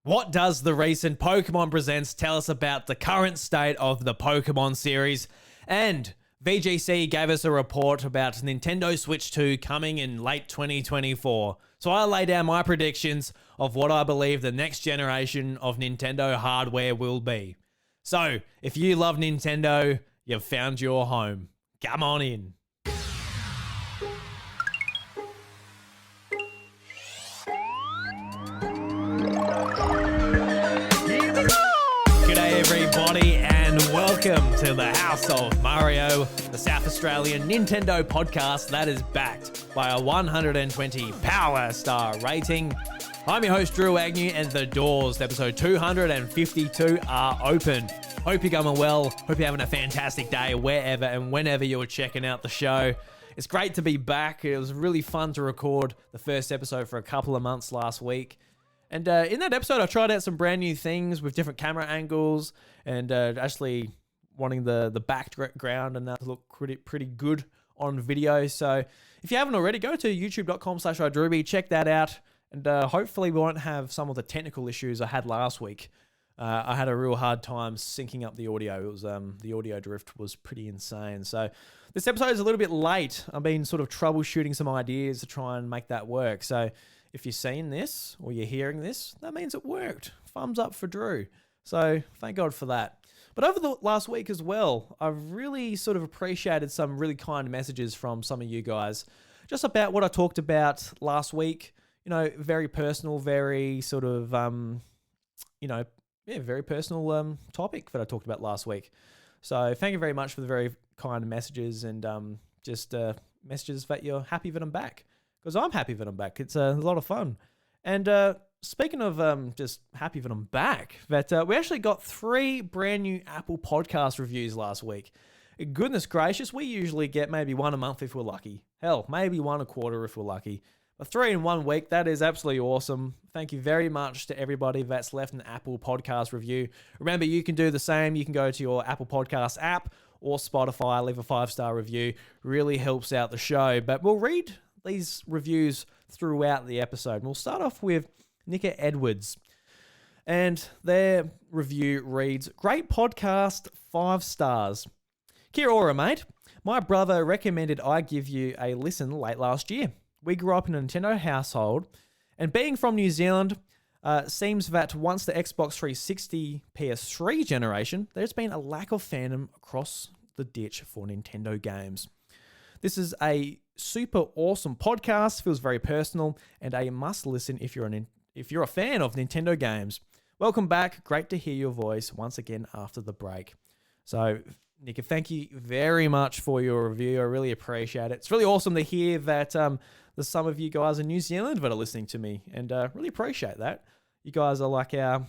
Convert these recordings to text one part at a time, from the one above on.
What does the recent Pokemon Presents tell us about the current state of the Pokemon series? And VGC gave us a report about Nintendo Switch 2 coming in late 2024. So I lay down my predictions of what I believe the next generation of Nintendo hardware will be. So if you love Nintendo, you've found your home. Come on in. G'day everybody and welcome to the House of Mario, the South Australian Nintendo podcast that is backed by a 120 Power Star rating. I'm your host Drew Agnew and the doors to episode 252 are open. Hope you're going well, hope you're having a fantastic day wherever and whenever you're checking out the show. It's great to be back. It was really fun to record the first episode for a couple of months last week. And in that episode, I tried out some brand new things with different camera angles and actually wanting the background and that to look pretty good on video. So if you haven't already, go to youtube.com/idruby, check that out. And hopefully we won't have some of the technical issues I had last week. I had a real hard time syncing up the audio. It was the audio drift was pretty insane. So this episode is a little bit late. I've been sort of troubleshooting some ideas to try and make that work. So if you're seeing this or you're hearing this, that means it worked. Thumbs up for Drew. So thank God for that. But over the last week as well, I've really sort of appreciated some really kind messages from some of you guys just about what I talked about last week. You know, very personal, very sort of, very personal topic that I talked about last week. So thank you very much for the very kind messages and messages that you're happy that I'm back. Because I'm happy that I'm back. It's a lot of fun. And speaking of just happy that I'm back, that we actually got 3 brand new Apple Podcast reviews last week. Goodness gracious, we usually get maybe 1 a month if we're lucky. Hell, maybe 1 a quarter if we're lucky. But 3 in 1 week, that is absolutely awesome. Thank you very much to everybody that's left an Apple Podcast review. Remember, you can do the same. You can go to your Apple Podcast app or Spotify, leave a 5-star review. Really helps out the show. But we'll read these reviews throughout the episode. And we'll start off with Nika Edwards. And their review reads, "Great podcast, 5 stars. Kia ora, mate. My brother recommended I give you a listen late last year. We grew up in a Nintendo household, and being from New Zealand, seems that once the Xbox 360 PS3 generation, there's been a lack of fandom across the ditch for Nintendo games. This is a super awesome podcast, feels very personal, and a must listen if you're a fan of Nintendo games. Welcome back. Great to hear your voice once again after the break." So, Nika, thank you very much for your review. I really appreciate it. It's really awesome to hear that there's some of you guys in New Zealand that are listening to me, and really appreciate that. You guys are like our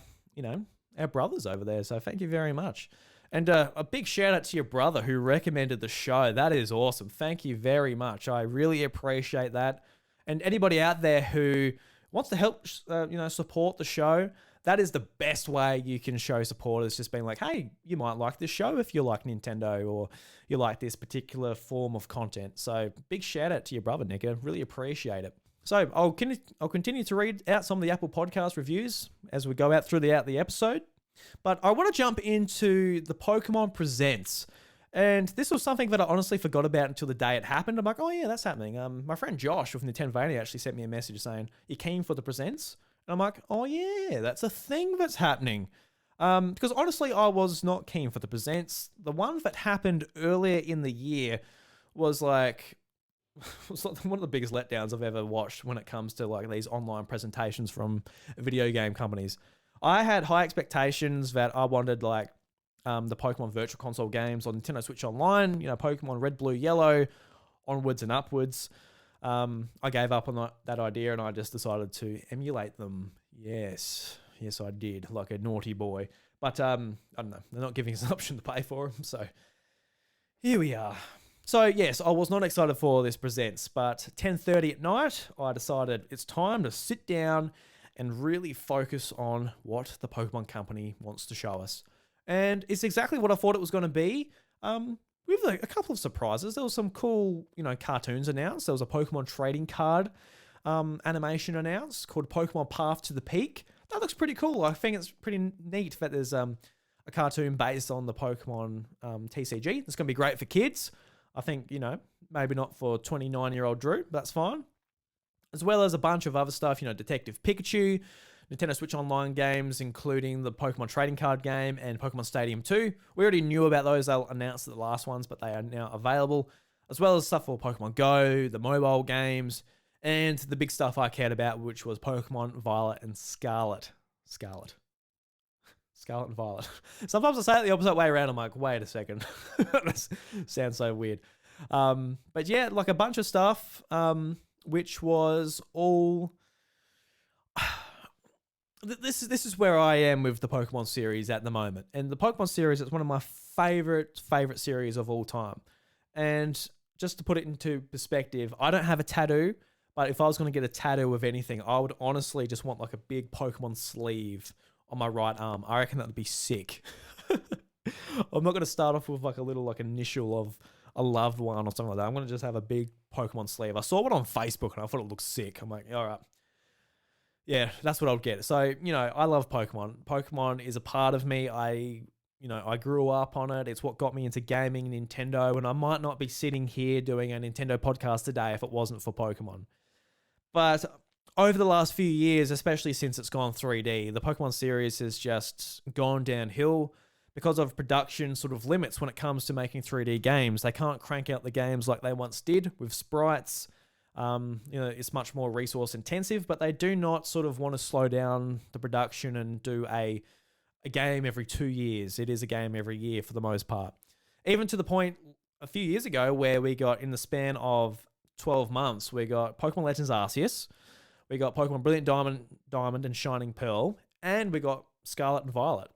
brothers over there, so thank you very much. And a big shout out to your brother who recommended the show. That is awesome. Thank you very much. I really appreciate that. And anybody out there who wants to help, support the show, that is the best way you can show support. Is just being like, hey, you might like this show if you like Nintendo or you like this particular form of content. So big shout out to your brother, Nika. Really appreciate it. So I'll continue to read out some of the Apple Podcast reviews as we go out through the episode. But I want to jump into the Pokemon Presents. And this was something that I honestly forgot about until the day it happened. I'm like, oh yeah, that's happening. My friend Josh with Nintendo actually sent me a message saying, "You keen for the Presents?" And I'm like, oh yeah, that's a thing that's happening. Because honestly, I was not keen for the Presents. The one that happened earlier in the year was like one of the biggest letdowns I've ever watched when it comes to like these online presentations from video game companies. I had high expectations that I wanted like the Pokemon Virtual Console games on Nintendo Switch Online, Pokemon Red, Blue, Yellow, onwards and upwards. I gave up on that idea and I just decided to emulate them. Yes, I did, like a naughty boy. But I don't know, they're not giving us an option to pay for them, so here we are. So yes, I was not excited for this Presents, but 10:30 at night, I decided it's time to sit down and really focus on what the Pokemon company wants to show us. And it's exactly what I thought it was going to be. With a couple of surprises. There was some cool, cartoons announced. There was a Pokemon trading card animation announced called Pokemon Path to the Peak. that looks pretty cool. I think it's pretty neat that there's a cartoon based on the Pokemon TCG. It's going to be great for kids. I think, maybe not for 29-year-old Drew, but that's fine. As well as a bunch of other stuff, Detective Pikachu, Nintendo Switch Online games, including the Pokemon Trading Card game and Pokemon Stadium 2. We already knew about those. They announced the last ones, but they are now available. As well as stuff for Pokemon Go, the mobile games, and the big stuff I cared about, which was Pokemon Violet and Scarlet. Scarlet and Violet. Sometimes I say it the opposite way around. I'm like, wait a second. That sounds so weird. But yeah, like a bunch of stuff, which was all... This is where I am with the Pokemon series at the moment. And the Pokemon series is one of my favorite series of all time. And just to put it into perspective, I don't have a tattoo, but if I was going to get a tattoo of anything, I would honestly just want like a big Pokemon sleeve on my right arm. I reckon that would be sick. I'm not going to start off with like a little like initial of a loved one or something like that. I'm going to just have a big Pokemon sleeve. I saw one on Facebook and I thought it looked sick. I'm like, all right. Yeah, that's what I'll get. So, I love Pokemon. Pokemon is a part of me. I grew up on it. It's what got me into gaming, Nintendo, and I might not be sitting here doing a Nintendo podcast today if it wasn't for Pokemon. But over the last few years, especially since it's gone 3D, the Pokemon series has just gone downhill because of production sort of limits when it comes to making 3D games. They can't crank out the games like they once did with sprites. It's much more resource intensive, but they do not sort of want to slow down the production and do a game every 2 years. It is a game every year for the most part. Even to the point a few years ago where we got, in the span of 12 months, we got Pokemon Legends Arceus, we got Pokemon Brilliant Diamond and Shining Pearl, and we got Scarlet and Violet.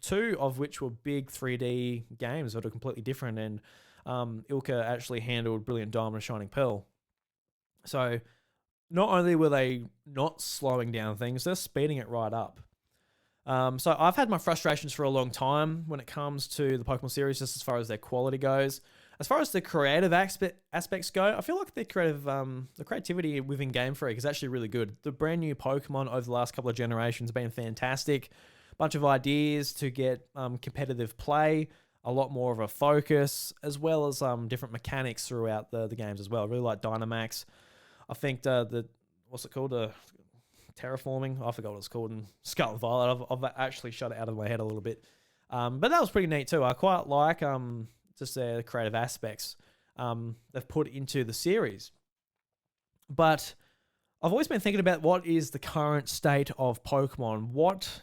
Two of which were big 3D games that are completely different, and Ilka actually handled Brilliant Diamond and Shining Pearl. So not only were they not slowing down things, they're speeding it right up. So I've had my frustrations for a long time when it comes to the Pokemon series, just as far as their quality goes. As far as the creative aspects go, I feel like the creativity within Game Freak is actually really good. The brand new Pokemon over the last couple of generations have been fantastic. Bunch of ideas to get competitive play, a lot more of a focus, as well as different mechanics throughout the games as well. I really like Dynamax. I think what's it called? Terraforming. I forgot what it's called. And Scarlet and Violet. I've actually shut it out of my head a little bit. But that was pretty neat too. I quite like just the creative aspects they've put into the series. But I've always been thinking about what is the current state of Pokemon. What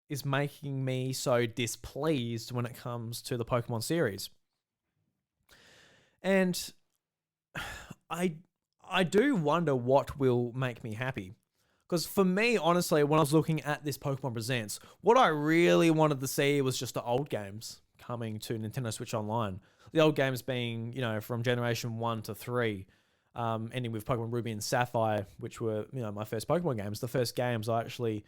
is making me so displeased when it comes to the Pokemon series? And I do wonder what will make me happy. Because for me, honestly, when I was looking at this Pokemon Presents, what I really wanted to see was just the old games coming to Nintendo Switch Online. The old games being, from Generation 1 to 3, ending with Pokemon Ruby and Sapphire, which were, my first Pokemon games. The first games I actually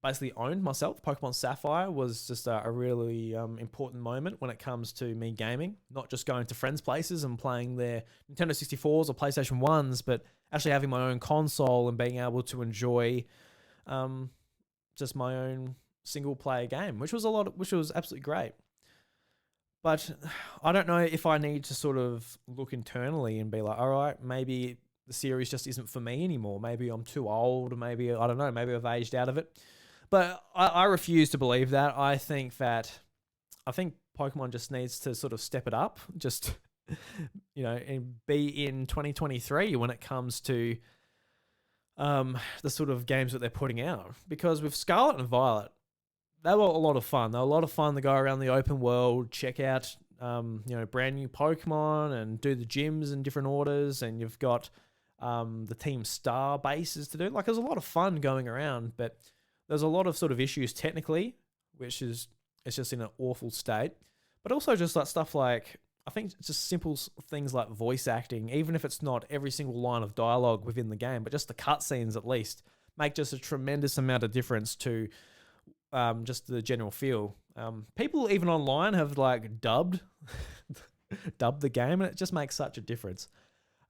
basically owned myself. Pokemon Sapphire was just a really important moment when it comes to me gaming, not just going to friends' places and playing their Nintendo 64s or PlayStation 1s, but actually having my own console and being able to enjoy just my own single player game, which was absolutely great. But I don't know if I need to sort of look internally and be like, all right, maybe the series just isn't for me anymore. Maybe I'm too old. Maybe, I don't know, maybe I've aged out of it. But I refuse to believe that. I think Pokemon just needs to sort of step it up, just, and be in 2023 when it comes to the sort of games that they're putting out. Because with Scarlet and Violet, they were a lot of fun. They were a lot of fun to go around the open world, check out, brand new Pokemon and do the gyms in different orders. And you've got the Team Star bases to do. Like, there's a lot of fun going around, but there's a lot of sort of issues technically, which is, it's just in an awful state. But also just like stuff like, I think just simple things like voice acting, even if it's not every single line of dialogue within the game, but just the cutscenes at least, make just a tremendous amount of difference to just the general feel. People even online have like dubbed the game, and it just makes such a difference.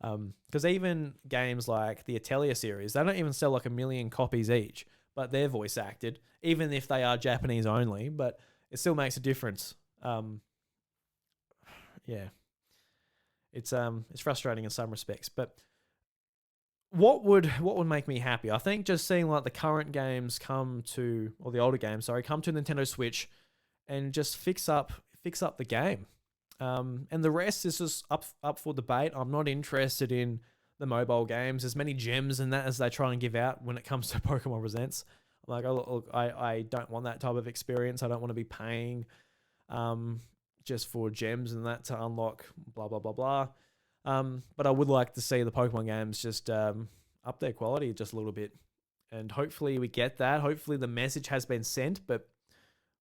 Because even games like the Atelier series, they don't even sell like 1 million copies each. but they're voice acted, even if they are Japanese only, but it still makes a difference. Yeah. It's frustrating in some respects, but what would make me happy? I think just seeing like the current games come to, or the older games, sorry, come to Nintendo Switch and just fix up the game. And the rest is just up for debate. I'm not interested in the mobile games. There's many gems in that as they try and give out when it comes to Pokemon Presents. I'm like, oh, look, I don't want that type of experience. I don't want to be paying just for gems and that to unlock blah, blah, blah, blah. But I would like to see the Pokemon games just up their quality just a little bit. And hopefully we get that. Hopefully the message has been sent, but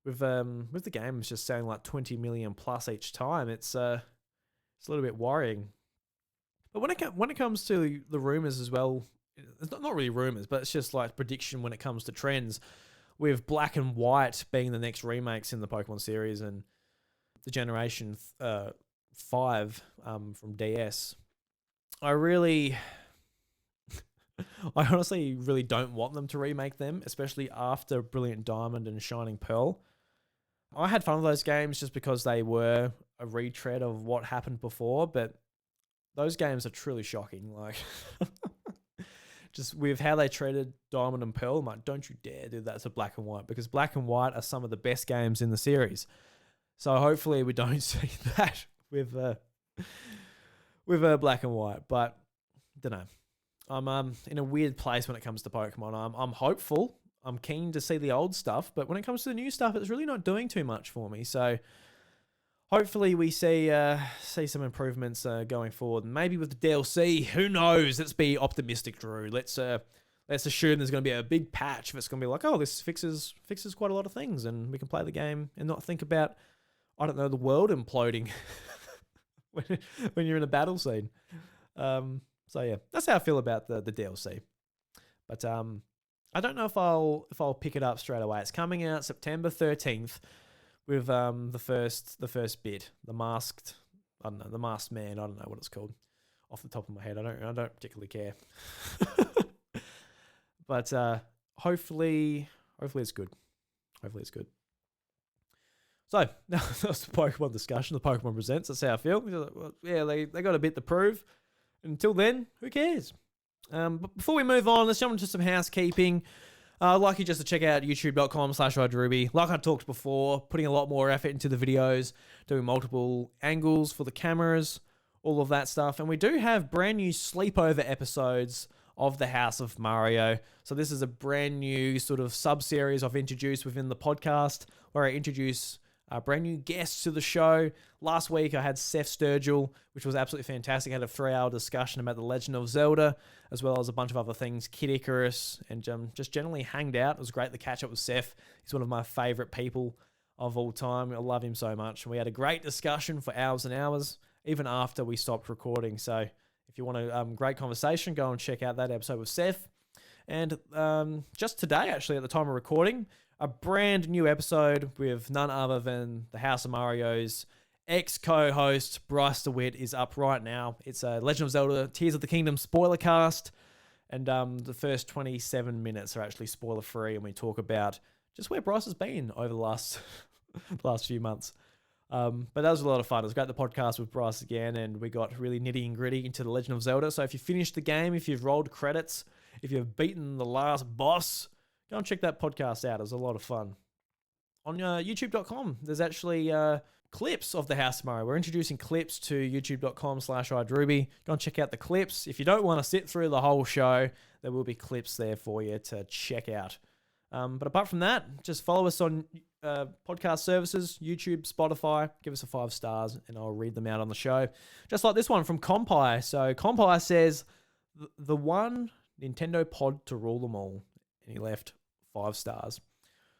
with the games just saying like 20 million plus each time, it's a little bit worrying. But when it comes to the rumors as well, it's not really rumors, but it's just like prediction when it comes to trends, with Black and White being the next remakes in the Pokemon series and the Generation 5 from DS. I honestly really don't want them to remake them, especially after Brilliant Diamond and Shining Pearl. I had fun with those games just because they were a retread of what happened before, but those games are truly shocking. Like, just with how they treated Diamond and Pearl, I'm like, don't you dare do that to Black and White, because Black and White are some of the best games in the series. So hopefully we don't see that with Black and White. But don't know. I'm in a weird place when it comes to Pokemon. I'm hopeful. I'm keen to see the old stuff, but when it comes to the new stuff, it's really not doing too much for me. So hopefully we see some improvements going forward. And maybe with the DLC, who knows? Let's be optimistic, Drew. Let's assume there's going to be a big patch that's going to be like, oh, this fixes quite a lot of things, and we can play the game and not think about, I don't know, the world imploding when you're in a battle scene. So yeah, that's how I feel about the DLC. But I don't know if I'll pick it up straight away. It's coming out September 13th with the first bit, the masked man. I don't know what it's called off the top of my head. I don't particularly care. But hopefully it's good. Hopefully it's good. So now that's the Pokemon discussion. The Pokemon Presents. That's how I feel. Well, yeah, they got a bit to prove. Until then, who cares? But before we move on, let's jump into some housekeeping. I'd like you just to check out youtube.com/RideRuby. Like I talked before, putting a lot more effort into the videos, doing multiple angles for the cameras, all of that stuff. And we do have brand new sleepover episodes of the House of Mario. So this is a brand new sort of sub-series I've introduced within the podcast, where I introduce brand new guests to the show. Last week I had Seth Sturgill, which was absolutely fantastic. I had a 3-hour discussion about The Legend of Zelda, as well as a bunch of other things, Kid Icarus, and just generally hanged out. It was great to catch up with Seth. He's one of my favorite people of all time. I love him so much. And we had a great discussion for hours and hours, even after we stopped recording. So if you want a great conversation, go and check out that episode with Seth. And just today, actually, at the time of recording, a brand new episode with none other than the House of Mario's ex-co-host, Bryce DeWitt, is up right now. It's a Legend of Zelda Tears of the Kingdom spoiler cast, and the first 27 minutes are actually spoiler-free, and we talk about just where Bryce has been over the last few months. But that was a lot of fun. It was great, the podcast with Bryce again, and we got really nitty and gritty into The Legend of Zelda. So if you finished the game, if you've rolled credits, if you've beaten the last boss, go and check that podcast out. It was a lot of fun. On youtube.com, there's actually clips of the House of Mario. We're introducing clips to youtube.com/RideRuby. Go and check out the clips. If you don't want to sit through the whole show, there will be clips there for you to check out. But apart from that, just follow us on podcast services, YouTube, Spotify. Give us a 5 stars, and I'll read them out on the show. Just like this one from Compi. So Compi says, the one Nintendo pod to rule them all. And he left 5 stars.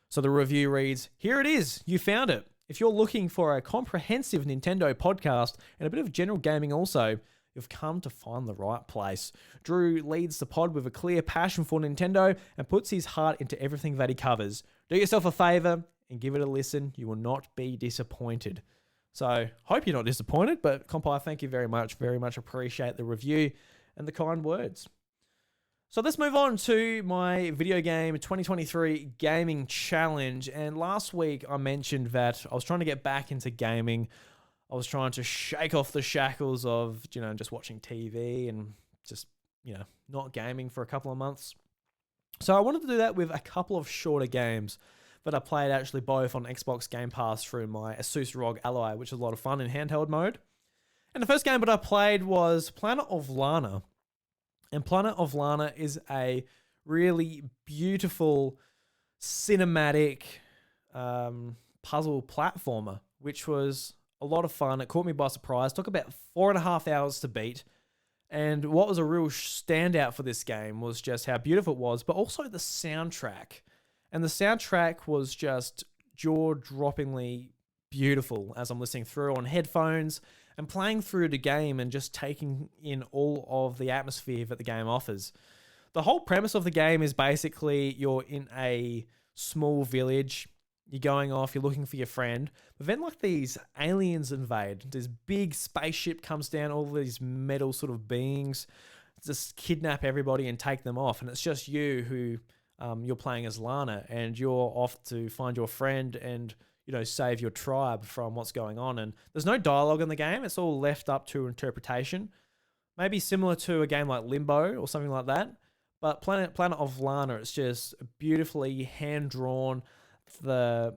So the review reads, here it is. You found it. If you're looking for a comprehensive Nintendo podcast and a bit of general gaming also, you've come to find the right place. Drew leads the pod with a clear passion for Nintendo and puts his heart into everything that he covers. Do yourself a favor and give it a listen. You will not be disappointed. So hope you're not disappointed, but Compi, thank you very much. Very much appreciate the review and the kind words. So let's move on to my video game 2023 gaming challenge. And last week I mentioned that I was trying to get back into gaming. I was trying to shake off the shackles of, just watching TV and just, not gaming for a couple of months. So I wanted to do that with a couple of shorter games that I played actually both on Xbox Game Pass through my Asus ROG Ally, which is a lot of fun in handheld mode. And the first game that I played was Planet of Lana. And Planet of Lana is a really beautiful cinematic puzzle platformer, which was a lot of fun. It caught me by surprise. Took about 4.5 hours to beat. And what was a real standout for this game was just how beautiful it was, but also the soundtrack. And the soundtrack was just jaw-droppingly beautiful as I'm listening through on headphones and playing through the game and just taking in all of the atmosphere that the game offers. The whole premise of the game is basically you're in a small village, you're going off, you're looking for your friend, but then like these aliens invade. This big spaceship comes down, all these metal sort of beings just kidnap everybody and take them off. And it's just you who you're playing as Lana, and you're off to find your friend and save your tribe from what's going on. And there's no dialogue in the game. It's all left up to interpretation. Maybe similar to a game like Limbo or something like that. But Planet of Lana, it's just beautifully hand-drawn. The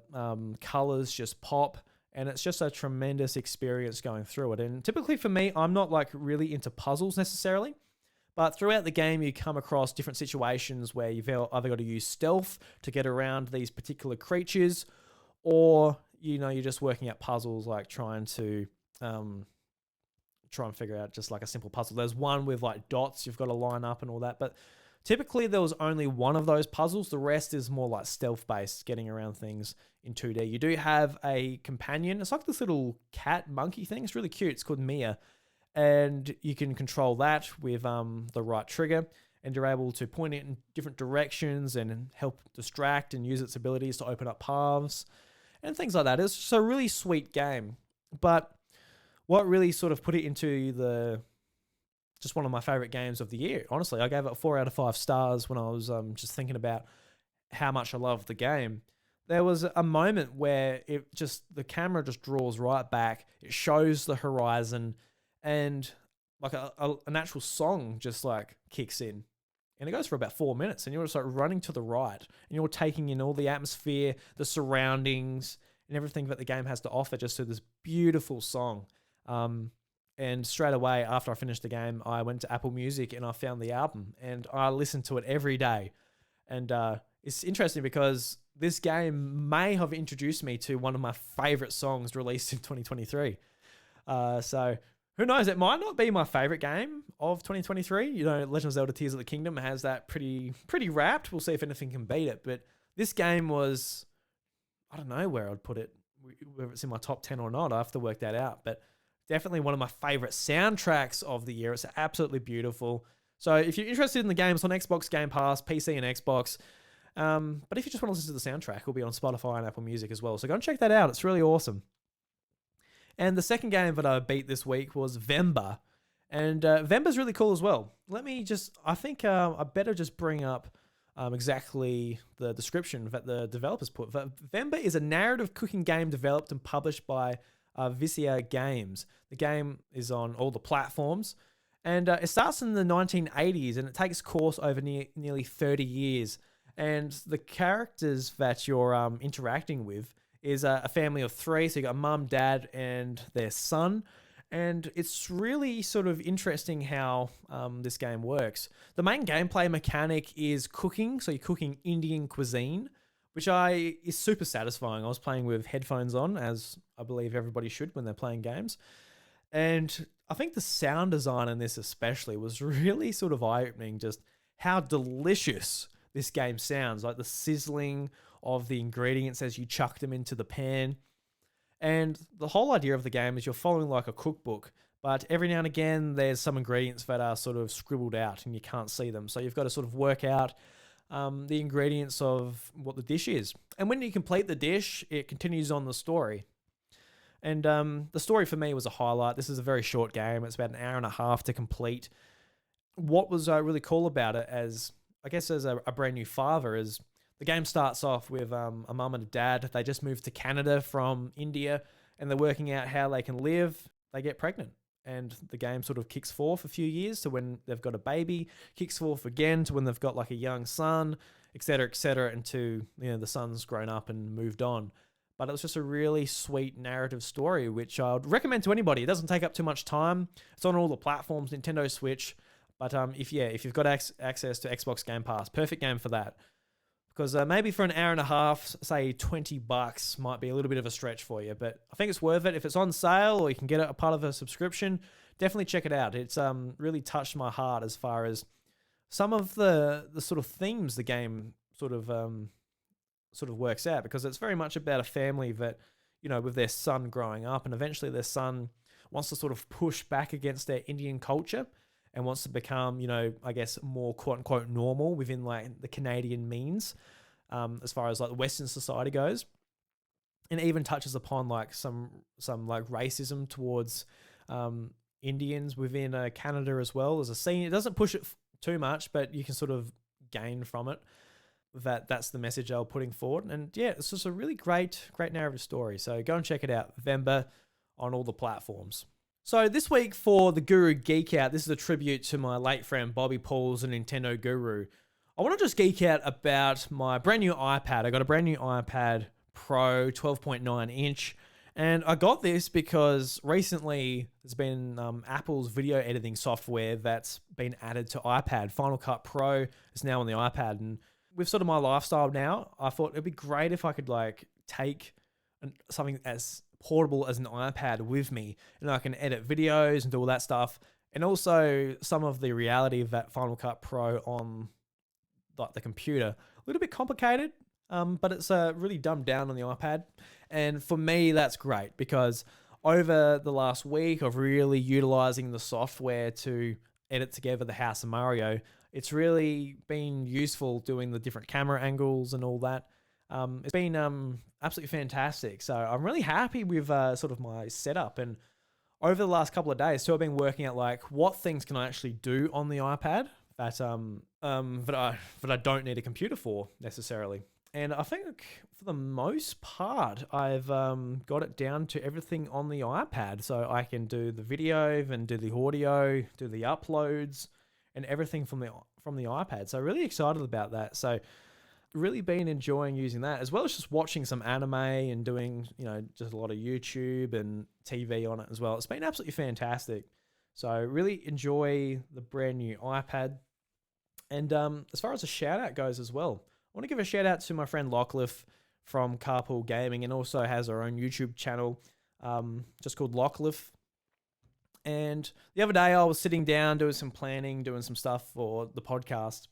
colors just pop, and it's just a tremendous experience going through it. And typically for me, I'm not like really into puzzles necessarily. But throughout the game, you come across different situations where you've either got to use stealth to get around these particular creatures, or you're just working out puzzles like trying to try and figure out just like a simple puzzle. There's one with like dots you've got to line up and all that, but typically there was only one of those puzzles. The rest is more like stealth based, getting around things in 2D. You do have a companion. It's like this little cat monkey thing. It's really cute. It's called Mia, and you can control that with the right trigger. And you're able to point it in different directions and help distract and use its abilities to open up paths and things like that. It's just a really sweet game. But what really sort of put it into just one of my favorite games of the year, honestly, I gave it 4 out of 5 stars when I was just thinking about how much I love the game. There was a moment where the camera just draws right back. It shows the horizon, and like an actual song just like kicks in. And it goes for about 4 minutes, and you're just like running to the right, and you're taking in all the atmosphere, the surroundings, and everything that the game has to offer just to this beautiful song. And straight away after I finished the game, I went to Apple Music and I found the album, and I listened to it every day. And it's interesting because this game may have introduced me to one of my favorite songs released in 2023. So who knows? It might not be my favorite game of 2023. Legend of Zelda Tears of the Kingdom has that pretty wrapped. We'll see if anything can beat it. But this game was, I don't know where I'd put it, whether it's in my top 10 or not. I have to work that out. But definitely one of my favorite soundtracks of the year. It's absolutely beautiful. So if you're interested in the game, it's on Xbox Game Pass, PC and Xbox. But if you just want to listen to the soundtrack, it'll be on Spotify and Apple Music as well. So go and check that out. It's really awesome. And the second game that I beat this week was Venba. And Venba's really cool as well. I think I better just bring up exactly the description that the developers put. Venba is a narrative cooking game developed and published by Vicia Games. The game is on all the platforms. And it starts in the 1980s, and it takes course over nearly 30 years. And the characters that you're interacting with is a family of 3. So you got a mum, dad, and their son. And it's really sort of interesting how this game works. The main gameplay mechanic is cooking. So you're cooking Indian cuisine, which is super satisfying. I was playing with headphones on, as I believe everybody should when they're playing games. And I think the sound design in this especially was really sort of eye-opening, just how delicious this game sounds, like the sizzling of the ingredients as you chuck them into the pan. And the whole idea of the game is you're following like a cookbook, but every now and again there's some ingredients that are sort of scribbled out and you can't see them. So you've got to sort of work out the ingredients of what the dish is. And when you complete the dish, it continues on the story. And the story for me was a highlight. This is a very short game. It's about an hour and a half to complete. what was really cool about it, as I guess as a brand new father, is the game starts off with a mum and a dad. They just moved to Canada from India, and they're working out how they can live. They get pregnant, and the game sort of kicks forth a few years to when they've got a baby, kicks forth again to when they've got like a young son, etc., until the son's grown up and moved on. But it was just a really sweet narrative story, which I would recommend to anybody. It doesn't take up too much time. It's on all the platforms, Nintendo Switch. But if you've got access to Xbox Game Pass, perfect game for that. Because maybe for an hour and a half, say $20 might be a little bit of a stretch for you. But I think it's worth it. If it's on sale or you can get it a part of a subscription, definitely check it out. It's really touched my heart as far as some of the sort of themes the game sort of works out, because it's very much about a family that, with their son growing up, and eventually their son wants to sort of push back against their Indian culture and wants to become, I guess more quote unquote normal within like the Canadian means, as far as like the Western society goes. And it even touches upon like some like racism towards Indians within Canada as well as a scene. It doesn't push it too much, but you can sort of gain from it that's the message they were putting forward. And yeah, it's just a really great narrative story. So go and check it out. Venba on all the platforms. So this week for the Guru Geek Out, this is a tribute to my late friend Bobby Pauls, a Nintendo guru. I want to just geek out about my brand new iPad. I got a brand new iPad Pro 12.9 inch. And I got this because recently there's been Apple's video editing software that's been added to iPad. Final Cut Pro is now on the iPad. And with sort of my lifestyle now, I thought it'd be great if I could like take something as portable as an iPad with me, and I can edit videos and do all that stuff. And also some of the reality of that Final Cut Pro on like the computer, a little bit complicated, but it's really dumbed down on the iPad. And for me, that's great, because over the last week of really utilizing the software to edit together the House of Mario, it's really been useful doing the different camera angles and all that. It's been absolutely fantastic. So I'm really happy with sort of my setup. And over the last couple of days, too, I've been working out like what things can I actually do on the iPad that I don't need a computer for necessarily. And I think for the most part, I've got it down to everything on the iPad. So I can do the video and do the audio, do the uploads, and everything from the iPad. So really excited about that. So really been enjoying using that, as well as just watching some anime and doing, just a lot of YouTube and TV on it as well. It's been absolutely fantastic. So really enjoy the brand new iPad. And as far as a shout out goes as well, I want to give a shout out to my friend Lockleth from Carpool Gaming, and also has her own YouTube channel just called Lockleth. And the other day I was sitting down doing some planning, doing some stuff for the podcast,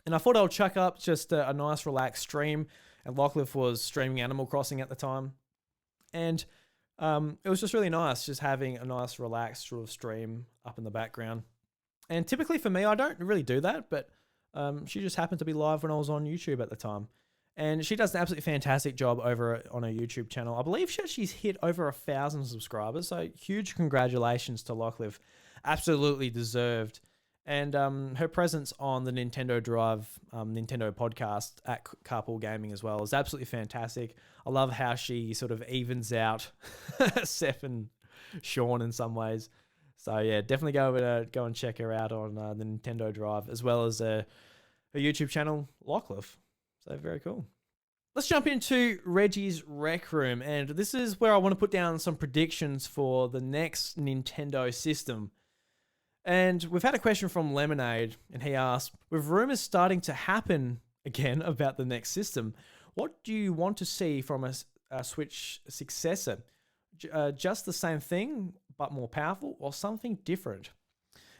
and I thought I would chuck up just a nice relaxed stream. And Lockleth was streaming Animal Crossing at the time. And it was just really nice just having a nice relaxed sort of stream up in the background. And typically for me, I don't really do that, but she just happened to be live when I was on YouTube at the time. And she does an absolutely fantastic job over on her YouTube channel. I believe she's hit over 1,000 subscribers. So huge congratulations to Lockleth. Absolutely deserved. And her presence on the Nintendo Drive, Nintendo podcast at Carpool Gaming as well is absolutely fantastic. I love how she sort of evens out Seth and Sean in some ways. So yeah, definitely go and check her out on the Nintendo Drive, as well as her YouTube channel, Lockleth. So very cool. Let's jump into Reggie's Rec Room. And this is where I want to put down some predictions for the next Nintendo system. And we've had a question from Lemonade, and he asked, with rumors starting to happen again about the next system, what do you want to see from a Switch successor? Just the same thing, but more powerful, or something different?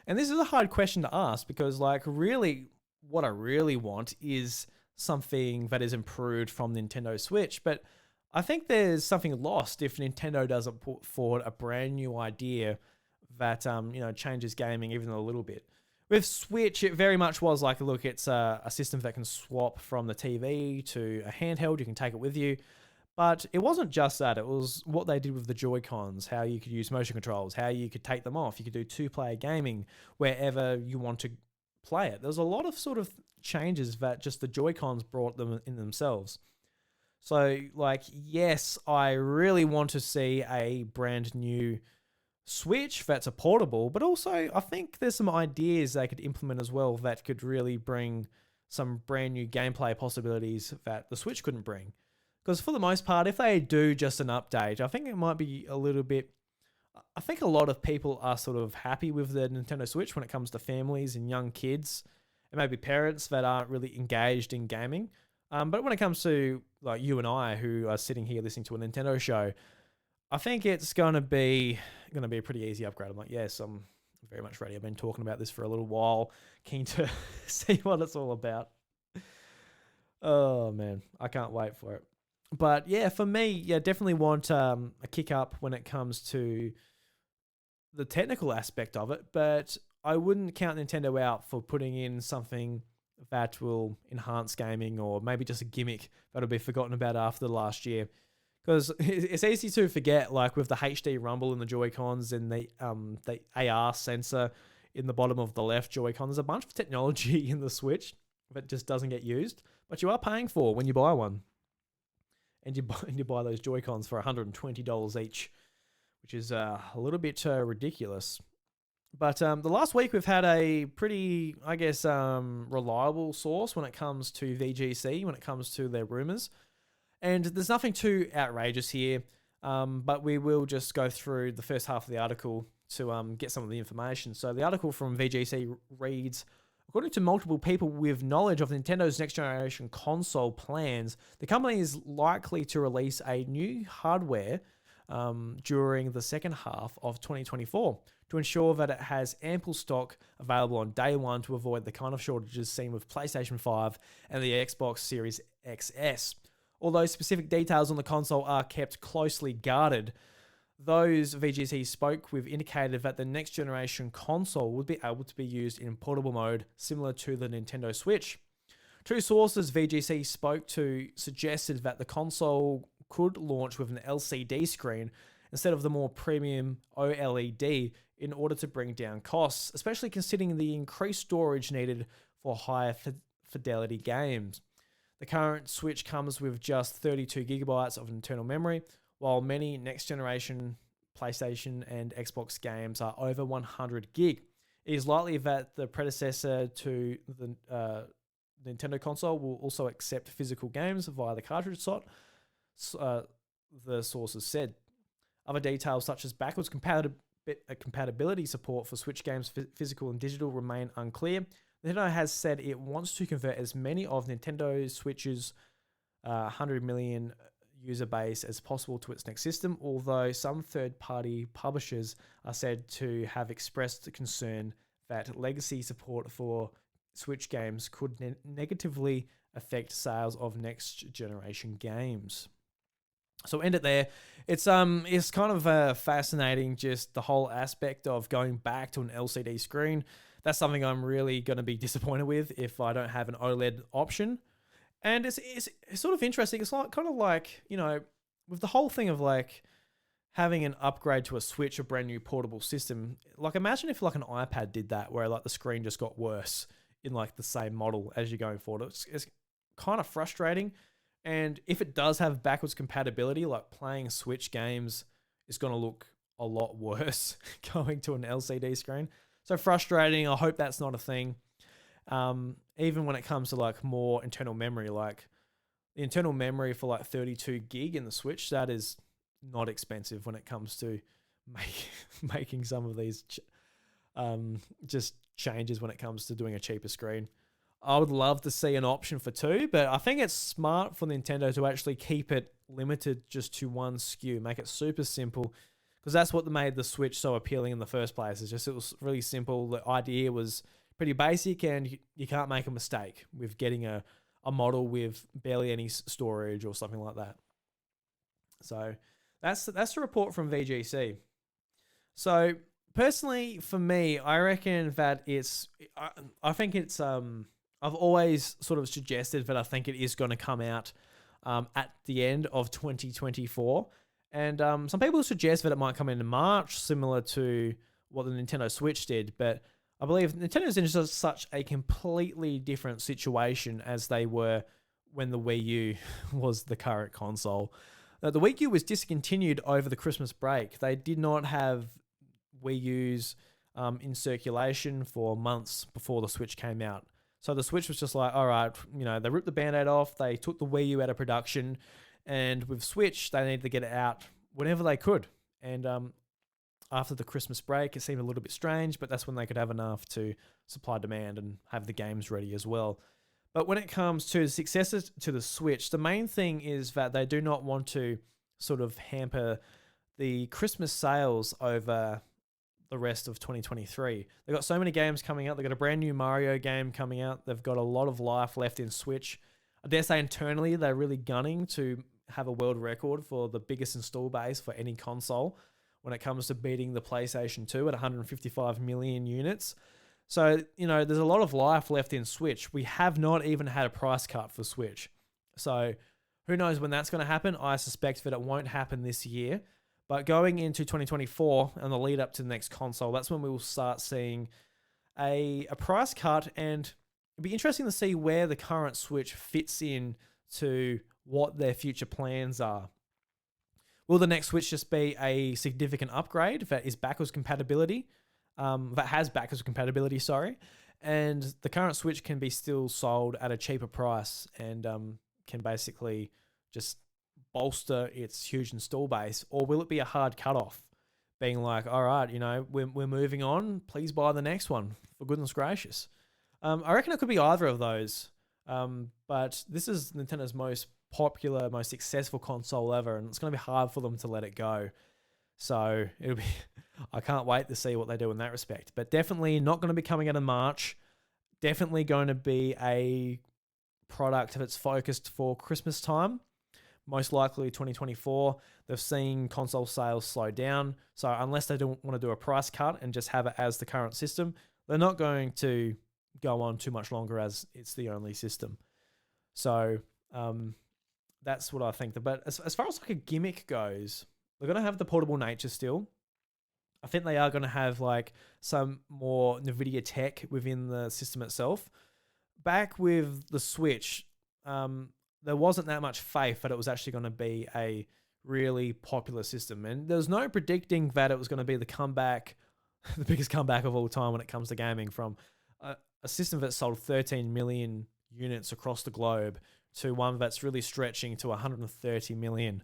And this is a hard question to ask, because like really what I really want is something that is improved from Nintendo Switch. But I think there's something lost if Nintendo doesn't put forward a brand new idea that changes gaming even a little bit. With Switch, it very much was like, look, it's a system that can swap from the TV to a handheld. You can take it with you. But it wasn't just that. It was what they did with the Joy-Cons, how you could use motion controls, how you could take them off. You could do two-player gaming wherever you want to play it. There was a lot of sort of changes that just the Joy-Cons brought them in themselves. So, like, yes, I really want to see a brand new Switch that's a portable, but also I think there's some ideas they could implement as well that could really bring some brand new gameplay possibilities that the Switch couldn't bring. Because for the most part, if they do just an update, I think it might be a little bit... I think a lot of people are sort of happy with the Nintendo Switch when it comes to families and young kids and maybe parents that aren't really engaged in gaming. But when it comes to like you and I who are sitting here listening to a Nintendo show, I think it's going to be a pretty easy upgrade. I'm like, yes, I'm very much ready. I've been talking about this for a little while. Keen to see what it's all about. Oh, man. I can't wait for it. But yeah, for me, yeah, definitely want a kick up when it comes to the technical aspect of it. But I wouldn't count Nintendo out for putting in something that will enhance gaming or maybe just a gimmick that'll be forgotten about after the last year. Because it's easy to forget, like with the HD rumble in the Joy-Cons and the AR sensor in the bottom of the left Joy-Con, there's a bunch of technology in the Switch that just doesn't get used, but you are paying for when you buy one. And you buy those Joy-Cons for $120 each, which is a little bit ridiculous. But the last week we've had a pretty, I guess, reliable source when it comes to VGC, when it comes to their rumors. And there's nothing too outrageous here, but we will just go through the first half of the article to get some of the information. So the article from VGC reads, according to multiple people with knowledge of Nintendo's next generation console plans, the company is likely to release a new hardware during the second half of 2024 to ensure that it has ample stock available on day one to avoid the kind of shortages seen with PlayStation 5 and the Xbox Series XS. Although specific details on the console are kept closely guarded, those VGC spoke with indicated that the next generation console would be able to be used in portable mode, similar to the Nintendo Switch. Two sources VGC spoke to suggested that the console could launch with an LCD screen instead of the more premium OLED in order to bring down costs, especially considering the increased storage needed for higher fidelity games. The current Switch comes with just 32 gigabytes of internal memory, while many next-generation PlayStation and Xbox games are over 100 gig. It is likely that the predecessor to the Nintendo console will also accept physical games via the cartridge slot, the sources said. Other details such as backwards compatibility support for Switch games, physical and digital, remain unclear. Nintendo has said it wants to convert as many of Nintendo Switch's 100 million user base as possible to its next system, although some third-party publishers are said to have expressed concern that legacy support for Switch games could negatively affect sales of next-generation games. So end it there. It's kind of fascinating, just the whole aspect of going back to an LCD screen. That's something I'm really going to be disappointed with if I don't have an OLED option. And it's sort of interesting. It's like kind of like, you know, with the whole thing of like having an upgrade to a Switch, a brand new portable system. Like imagine if like an iPad did that, where like the screen just got worse in like the same model as you're going forward. It's kind of frustrating. And if it does have backwards compatibility, like playing Switch games is going to look a lot worse going to an LCD screen. So frustrating. I hope that's not a thing. Even when it comes to like more internal memory, like the internal memory for like 32 gig in the Switch, that is not expensive when it comes to making some of these just changes when it comes to doing a cheaper screen. I would love to see an option for 2, but I think it's smart for Nintendo to actually keep it limited just to one SKU, make it super simple, because that's what made the Switch so appealing in the first place. It was really simple. The idea was pretty basic, and you can't make a mistake with getting a model with barely any storage or something like that. So that's the report from VGC. So personally, for me, I reckon that I think it's I've always sort of suggested that I think it is going to come out at the end of 2024. And some people suggest that it might come in March, similar to what the Nintendo Switch did. But I believe Nintendo's in just such a completely different situation as they were when the Wii U was the current console. The Wii U was discontinued over the Christmas break. They did not have Wii U's in circulation for months before the Switch came out. So the Switch was just like, all right, they ripped the Band-Aid off, they took the Wii U out of production, and with Switch, they needed to get it out whenever they could. And after the Christmas break, it seemed a little bit strange, but that's when they could have enough to supply demand and have the games ready as well. But when it comes to the successors to the Switch, the main thing is that they do not want to sort of hamper the Christmas sales over the rest of 2023. They've got so many games coming out. They've got a brand new Mario game coming out. They've got a lot of life left in Switch. I dare say internally, they're really gunning to have a world record for the biggest install base for any console when it comes to beating the PlayStation 2 at 155 million units. So, there's a lot of life left in Switch. We have not even had a price cut for Switch. So, who knows when that's going to happen? I suspect that it won't happen this year. But going into 2024 and the lead up to the next console, that's when we will start seeing a price cut. And it'd be interesting to see where the current Switch fits in to what their future plans are. Will the next Switch just be a significant upgrade that is backwards compatibility? That has backwards compatibility, and the current Switch can be still sold at a cheaper price and can basically just bolster its huge install base? Or will it be a hard cutoff, being like, all right, we're moving on, please buy the next one, for goodness gracious? I reckon it could be either of those, but this is Nintendo's most popular, most successful console ever, and it's going to be hard for them to let it go. So I can't wait to see what they do in that respect. But definitely not going to be coming out in March. Definitely going to be a product that's focused for Christmas time. Most likely 2024. They've seen console sales slow down. So unless they don't want to do a price cut and just have it as the current system, they're not going to go on too much longer as it's the only system. So that's what I think. But as far as like a gimmick goes, they're going to have the portable nature still. I think they are going to have like some more NVIDIA tech within the system itself. Back with the Switch, there wasn't that much faith that it was actually going to be a really popular system. And there was no predicting that it was going to be the comeback, the biggest comeback of all time when it comes to gaming, from a system that sold 13 million units across the globe to one that's really stretching to 130 million.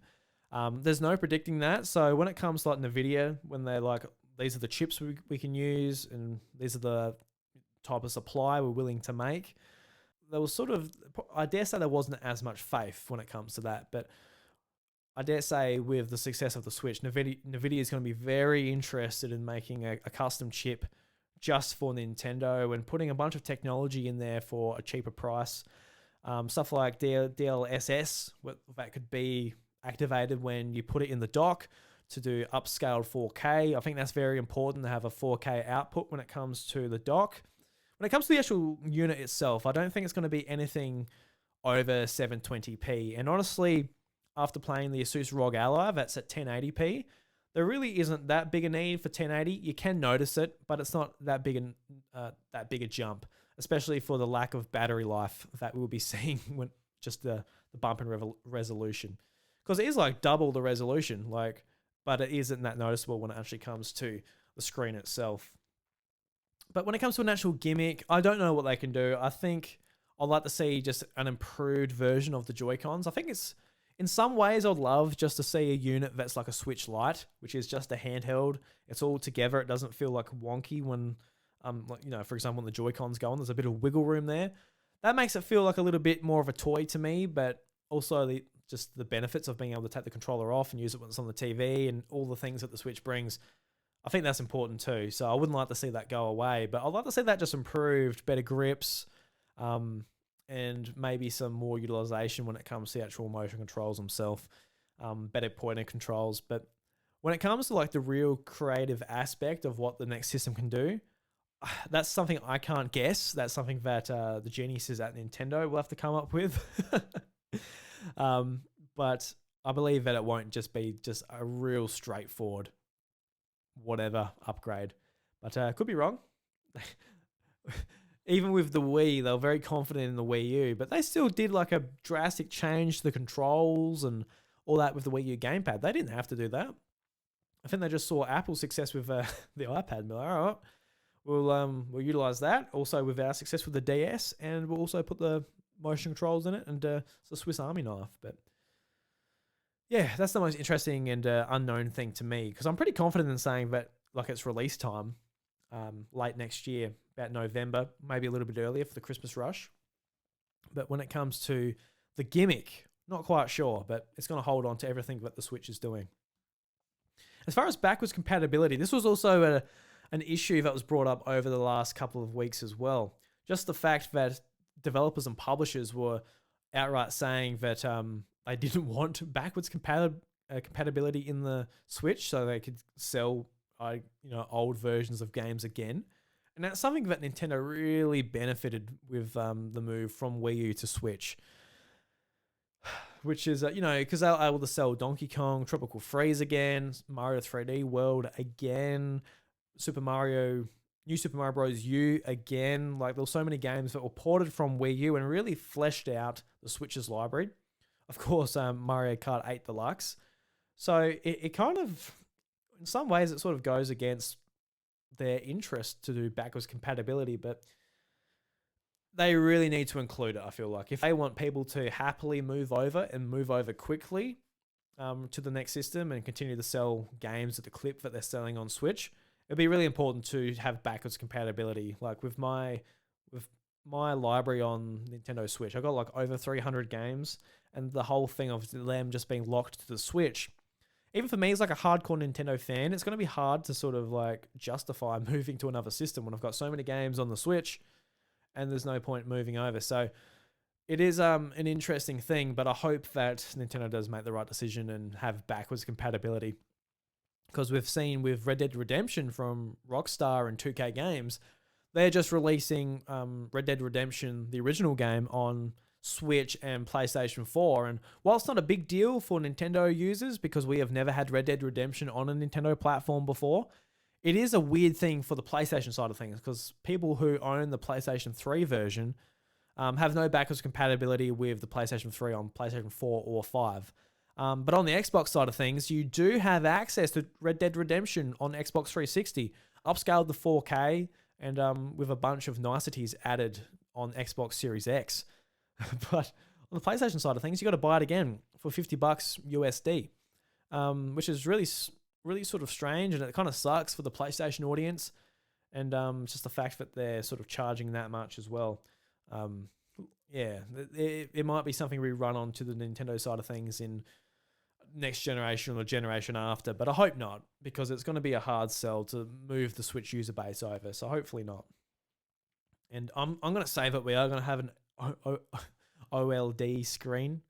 There's no predicting that. So when it comes to like NVIDIA, when they're like, these are the chips we can use and these are the type of supply we're willing to make, there was sort of, I dare say there wasn't as much faith when it comes to that. But I dare say with the success of the Switch, NVIDIA is going to be very interested in making a custom chip just for Nintendo and putting a bunch of technology in there for a cheaper price. Stuff like DLSS, that could be activated when you put it in the dock to do upscaled 4K. I think that's very important to have a 4K output when it comes to the dock. When it comes to the actual unit itself, I don't think it's going to be anything over 720p. And honestly, after playing the Asus ROG Ally, that's at 1080p, there really isn't that big a need for 1080. You can notice it, but it's not that big a jump, especially for the lack of battery life that we'll be seeing when just the bump in resolution. Because it is like double the resolution, but it isn't that noticeable when it actually comes to the screen itself. But when it comes to an actual gimmick, I don't know what they can do. I think I'd like to see just an improved version of the Joy-Cons. I think it's, in some ways, I'd love just to see a unit that's like a Switch Lite, which is just a handheld. It's all together. It doesn't feel like wonky when, for example, when the Joy-Cons go on, there's a bit of wiggle room there. That makes it feel like a little bit more of a toy to me, but also just the benefits of being able to take the controller off and use it when it's on the TV and all the things that the Switch brings. I think that's important too. So I wouldn't like to see that go away, but I'd like to see that just improved, better grips, and maybe some more utilization when it comes to the actual motion controls themselves, better pointer controls. But when it comes to like the real creative aspect of what the next system can do, that's something I can't guess. That's something that the geniuses at Nintendo will have to come up with. But I believe that it won't just be just a real straightforward whatever upgrade. But could be wrong. Even with the Wii, they were very confident in the Wii U, but they still did like a drastic change to the controls and all that with the Wii U gamepad. They didn't have to do that. I think they just saw Apple's success with the iPad and be like, all right, we'll utilize that. Also with our success with the DS, and we'll also put the motion controls in it, and it's a Swiss Army knife. But yeah, that's the most interesting and unknown thing to me, because I'm pretty confident in saying that like its release time, late next year, about November, maybe a little bit earlier for the Christmas rush. But when it comes to the gimmick, not quite sure, but it's going to hold on to everything that the Switch is doing. As far as backwards compatibility, this was also an issue that was brought up over the last couple of weeks as well. Just the fact that developers and publishers were outright saying that they didn't want backwards compatibility in the Switch, so they could sell old versions of games again. And that's something that Nintendo really benefited with the move from Wii U to Switch. Which is, because they're able to sell Donkey Kong, Tropical Freeze again, Mario 3D World again, New Super Mario Bros. U again. Like, there were so many games that were ported from Wii U and really fleshed out the Switch's library. Of course, Mario Kart 8 Deluxe. So it kind of, in some ways, it sort of goes against their interest to do backwards compatibility, but they really need to include it, I feel like. If they want people to happily move over and move over quickly to the next system and continue to sell games at the clip that they're selling on Switch, it'd be really important to have backwards compatibility. Like with my library on Nintendo Switch, I got like over 300 games, and the whole thing of them just being locked to the Switch, even for me as like a hardcore Nintendo fan, it's going to be hard to sort of like justify moving to another system when I've got so many games on the Switch and there's no point moving over. So it is an interesting thing, but I hope that Nintendo does make the right decision and have backwards compatibility. Because we've seen with Red Dead Redemption from Rockstar and 2K Games, they're just releasing Red Dead Redemption, the original game, on Switch and PlayStation 4. And while it's not a big deal for Nintendo users, because we have never had Red Dead Redemption on a Nintendo platform before, it is a weird thing for the PlayStation side of things, because people who own the PlayStation 3 version have no backwards compatibility with the PlayStation 3 on PlayStation 4 or 5. But on the Xbox side of things, you do have access to Red Dead Redemption on Xbox 360, upscaled to 4K, and with a bunch of niceties added on Xbox Series X. But on the PlayStation side of things, you got to buy it again for $50 USD, which is really sort of strange, and it kind of sucks for the PlayStation audience, and just the fact that they're sort of charging that much as well. It might be something we run on to the Nintendo side of things in next generation or generation after, but I hope not, because it's going to be a hard sell to move the Switch user base over, so hopefully not. And I'm going to say that we are going to have an OLED screen.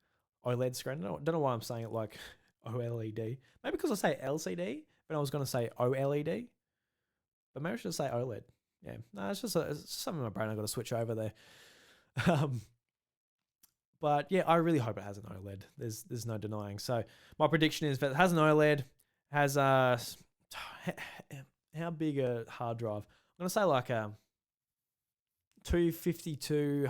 I don't know why I'm saying it like OLED. Maybe because I say LCD, but I was going to say OLED. But maybe I should say OLED. Yeah, no, it's just something in my brain. I've got to switch over there. But yeah, I really hope it has an OLED. There's no denying. So my prediction is that it has an OLED, has how big a hard drive? I'm going to say like a 252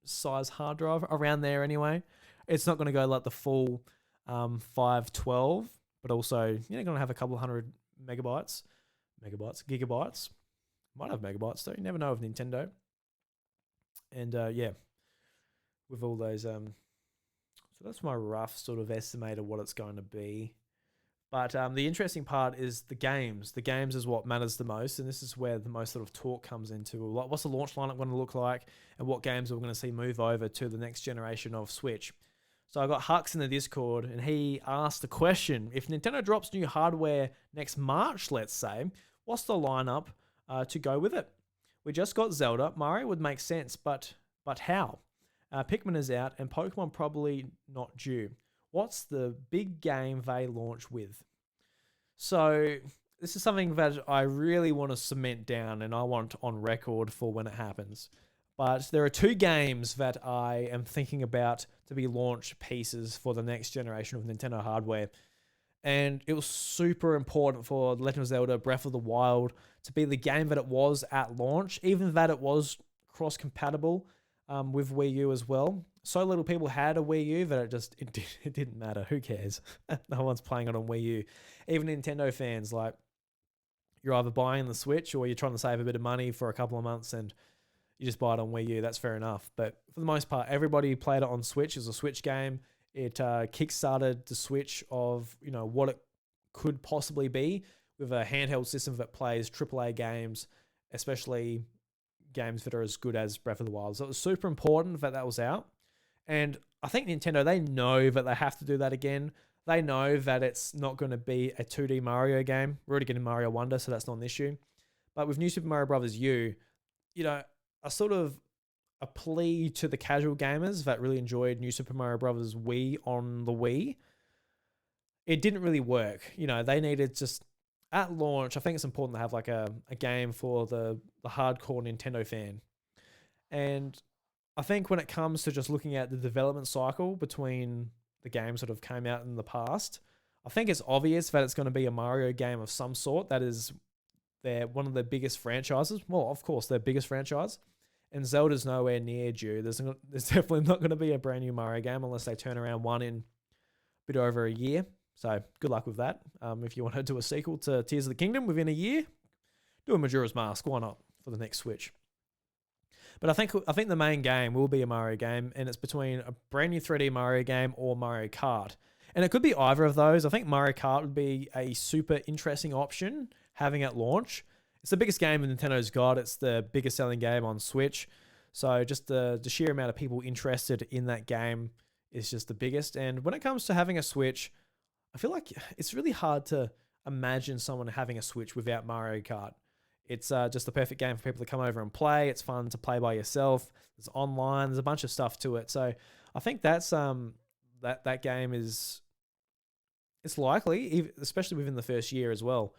size hard drive, around there anyway. It's not going to go like the full 512, but also going to have a couple of hundred gigabytes. Might have megabytes though. You never know with Nintendo. And with all those, so that's my rough sort of estimate of what it's going to be. But the interesting part is the games. The games is what matters the most, and this is where the most sort of talk comes into. Like, what's the launch lineup going to look like, and what games are we going to see move over to the next generation of Switch? So I got Hux in the Discord, and he asked the question: if Nintendo drops new hardware next March, let's say, what's the lineup to go with it? We just got Zelda. Mario would make sense, but how? Pikmin is out, and Pokemon probably not due. What's the big game they launch with? So this is something that I really want to cement down, and I want on record for when it happens. But there are two games that I am thinking about to be launch pieces for the next generation of Nintendo hardware. And it was super important for Legend of Zelda Breath of the Wild to be the game that it was at launch, even that it was cross-compatible with Wii U as well. So little people had a Wii U that it didn't matter. Who cares? No one's playing it on Wii U. Even Nintendo fans, like, you're either buying the Switch or you're trying to save a bit of money for a couple of months and you just buy it on Wii U. That's fair enough. But for the most part, everybody played it on Switch. It was a Switch game. It kickstarted the Switch of, what it could possibly be with a handheld system that plays AAA games, especially games that are as good as Breath of the Wild. So it was super important that was out. And I think Nintendo, they know that they have to do that again. They know that it's not going to be a 2D Mario game. We're already getting Mario Wonder, so that's not an issue. But with New Super Mario Bros. U, a sort of a plea to the casual gamers that really enjoyed New Super Mario Bros. Wii on the Wii, it didn't really work. They needed just, at launch, I think it's important to have like a game for the hardcore Nintendo fan. And I think when it comes to just looking at the development cycle between the games that have came out in the past, I think it's obvious that it's going to be a Mario game of some sort. That is one of their biggest franchises. Well, of course, their biggest franchise. And Zelda's nowhere near due. There's definitely not going to be a brand new Mario game unless they turn around one in a bit over a year. So good luck with that. If you want to do a sequel to Tears of the Kingdom within a year, do a Majora's Mask. Why not for the next Switch? But I think the main game will be a Mario game, and it's between a brand new 3D Mario game or Mario Kart. And it could be either of those. I think Mario Kart would be a super interesting option having at launch. It's the biggest game that Nintendo's got. It's the biggest selling game on Switch. So just the sheer amount of people interested in that game is just the biggest. And when it comes to having a Switch, I feel like it's really hard to imagine someone having a Switch without Mario Kart. It's just the perfect game for people to come over and play. It's fun to play by yourself. There's online. There's a bunch of stuff to it. So I think that's that game it's likely, especially within the first year as well.